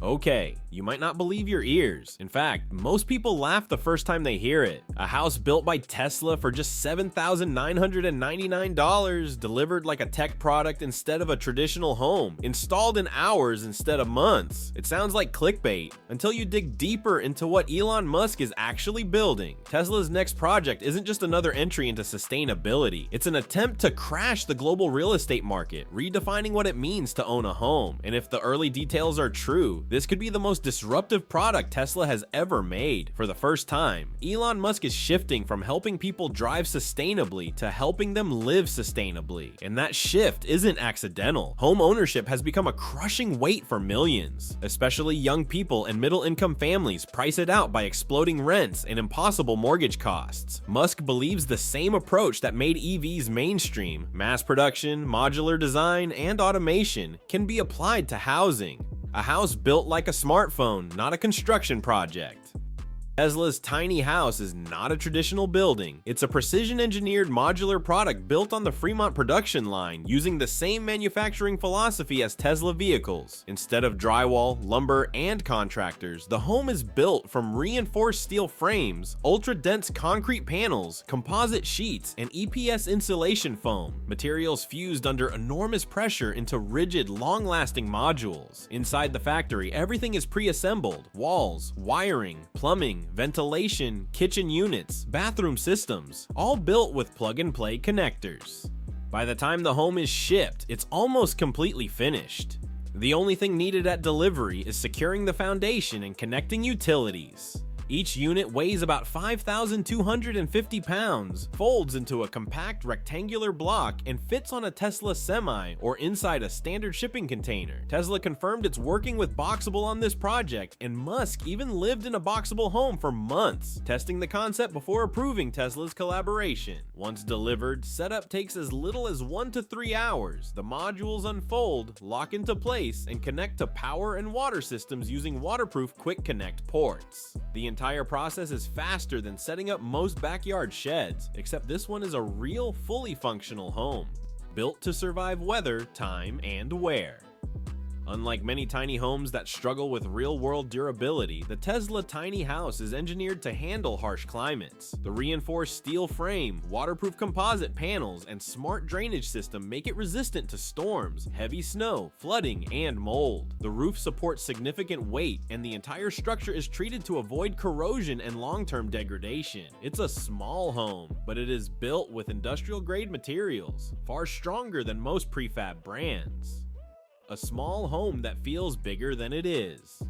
Okay, you might not believe your ears. In fact, most people laugh the first time they hear it. A house built by Tesla for just $7,999, delivered like a tech product instead of a traditional home, installed in hours instead of months. It sounds like clickbait, until you dig deeper into what Elon Musk is actually building. Tesla's next project isn't just another entry into sustainability, it's an attempt to crash the global real estate market, redefining what it means to own a home. And if the early details are true, this could be the most disruptive product Tesla has ever made. For the first time, Elon Musk is shifting from helping people drive sustainably to helping them live sustainably. And that shift isn't accidental. Home ownership has become a crushing weight for millions. Especially young people and middle-income families price it out by exploding rents and impossible mortgage costs. Musk believes the same approach that made EVs mainstream, mass production, modular design, and automation, can be applied to housing. A house built like a smartphone, not a construction project. Tesla's tiny house is not a traditional building. It's a precision-engineered modular product built on the Fremont production line using the same manufacturing philosophy as Tesla vehicles. Instead of drywall, lumber, and contractors, the home is built from reinforced steel frames, ultra-dense concrete panels, composite sheets, and EPS insulation foam, materials fused under enormous pressure into rigid, long-lasting modules. Inside the factory, everything is pre-assembled: walls, wiring, plumbing, ventilation, kitchen units, bathroom systems, all built with plug-and-play connectors. By the time the home is shipped, it's almost completely finished. The only thing needed at delivery is securing the foundation and connecting utilities. Each unit weighs about 5,250 pounds, folds into a compact rectangular block, and fits on a Tesla Semi or inside a standard shipping container. Tesla confirmed it's working with Boxable on this project, and Musk even lived in a Boxable home for months, testing the concept before approving Tesla's collaboration. Once delivered, setup takes as little as 1 to 3 hours. The modules unfold, lock into place, and connect to power and water systems using waterproof quick connect ports. The entire process is faster than setting up most backyard sheds, except this one is a real, fully functional home, built to survive weather, time, and wear. Unlike many tiny homes that struggle with real-world durability, the Tesla tiny house is engineered to handle harsh climates. The reinforced steel frame, waterproof composite panels, and smart drainage system make it resistant to storms, heavy snow, flooding, and mold. The roof supports significant weight, and the entire structure is treated to avoid corrosion and long-term degradation. It's a small home, but it is built with industrial-grade materials, far stronger than most prefab brands. A small home that feels bigger than it is.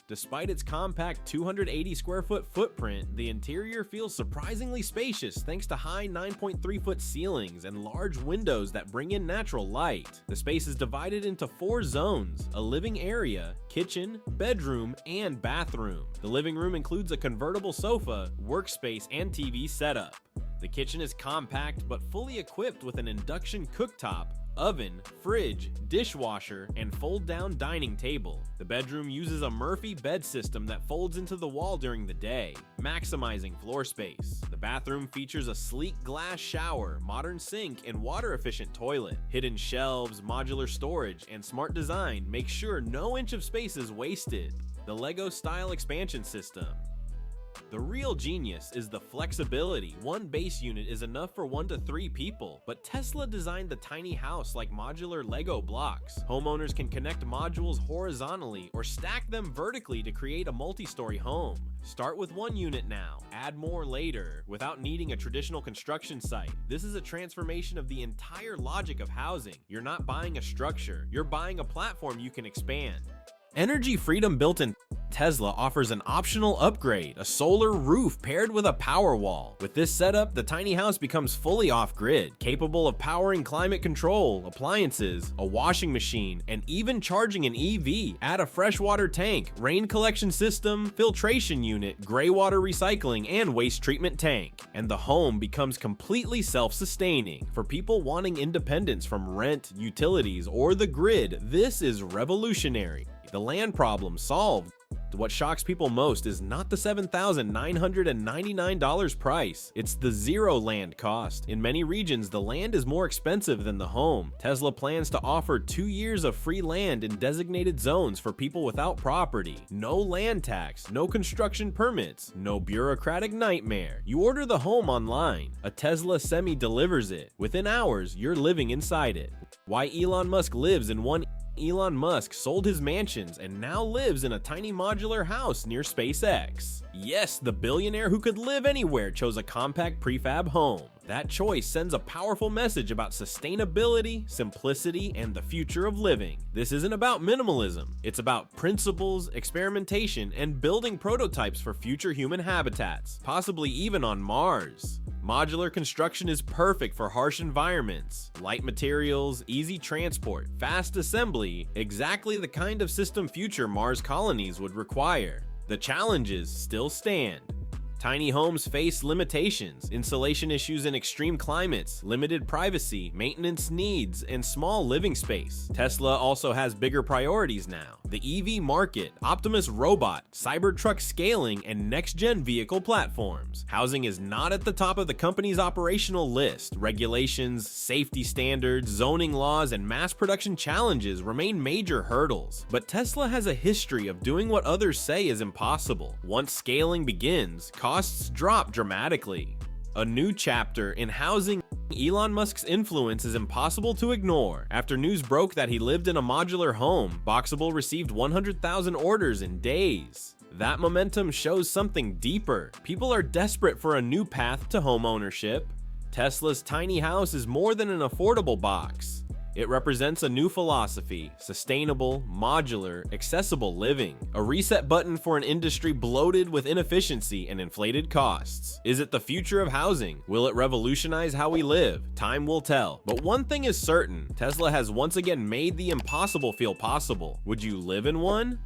Despite its compact 280 square foot footprint, the interior feels surprisingly spacious thanks to high 9.3 foot ceilings and large windows that bring in natural light. The space is divided into 4 zones: a living area, kitchen, bedroom, and bathroom. The living room includes a convertible sofa, workspace, and TV setup. The kitchen is compact but fully equipped with an induction cooktop, oven, fridge, dishwasher, and fold-down dining table. The bedroom uses a Murphy bed system that folds into the wall during the day, maximizing floor space. The bathroom features a sleek glass shower, modern sink, and water-efficient toilet. Hidden shelves, modular storage, and smart design make sure no inch of space is wasted. The Lego-style expansion system. The real genius is the flexibility. One base unit is enough for 1 to 3 people, but Tesla designed the tiny house like modular Lego blocks. Homeowners can connect modules horizontally or stack them vertically to create a multi-story home. Start with 1 unit now, add more later, without needing a traditional construction site. This is a transformation of the entire logic of housing. You're not buying a structure, you're buying a platform you can expand. Energy freedom built in Tesla offers an optional upgrade, a solar roof paired with a power wall. With this setup, the tiny house becomes fully off-grid, capable of powering climate control, appliances, a washing machine, and even charging an EV. Add a freshwater tank, rain collection system, filtration unit, gray water recycling, and waste treatment tank, and the home becomes completely self-sustaining. For people wanting independence from rent, utilities, or the grid, this is revolutionary. The land problem solved. what shocks people most is not the $7,999 price, it's the zero land cost. In many regions, the land is more expensive than the home. Tesla plans to offer 2 years of free land in designated zones for people without property. No land tax, no construction permits, no bureaucratic nightmare. You order the home online. A Tesla Semi delivers it. Within hours, you're living inside it. Why Elon Musk lives in one. Elon Musk sold his mansions and now lives in a tiny modular house near SpaceX. Yes, the billionaire who could live anywhere chose a compact prefab home. That choice sends a powerful message about sustainability, simplicity, and the future of living. This isn't about minimalism. It's about principles, experimentation, and building prototypes for future human habitats, possibly even on Mars. Modular construction is perfect for harsh environments. Light materials, easy transport, fast assembly, exactly the kind of system future Mars colonies would require. The challenges still stand. Tiny homes face limitations, insulation issues in extreme climates, limited privacy, maintenance needs, and small living space. Tesla also has bigger priorities now. The EV market, Optimus robot, Cybertruck scaling, and next-gen vehicle platforms. Housing is not at the top of the company's operational list. Regulations, safety standards, zoning laws, and mass production challenges remain major hurdles. But Tesla has a history of doing what others say is impossible. Once scaling begins, costs drop dramatically. A new chapter in housing. Elon Musk's influence is impossible to ignore. After news broke that he lived in a modular home, Boxable received 100,000 orders in days. That momentum shows something deeper. People are desperate for a new path to home ownership. Tesla's tiny house is more than an affordable box. It represents a new philosophy: sustainable, modular, accessible living. A reset button for an industry bloated with inefficiency and inflated costs. Is it the future of housing? Will it revolutionize how we live? Time will tell. But one thing is certain: Tesla has once again made the impossible feel possible. Would you live in one?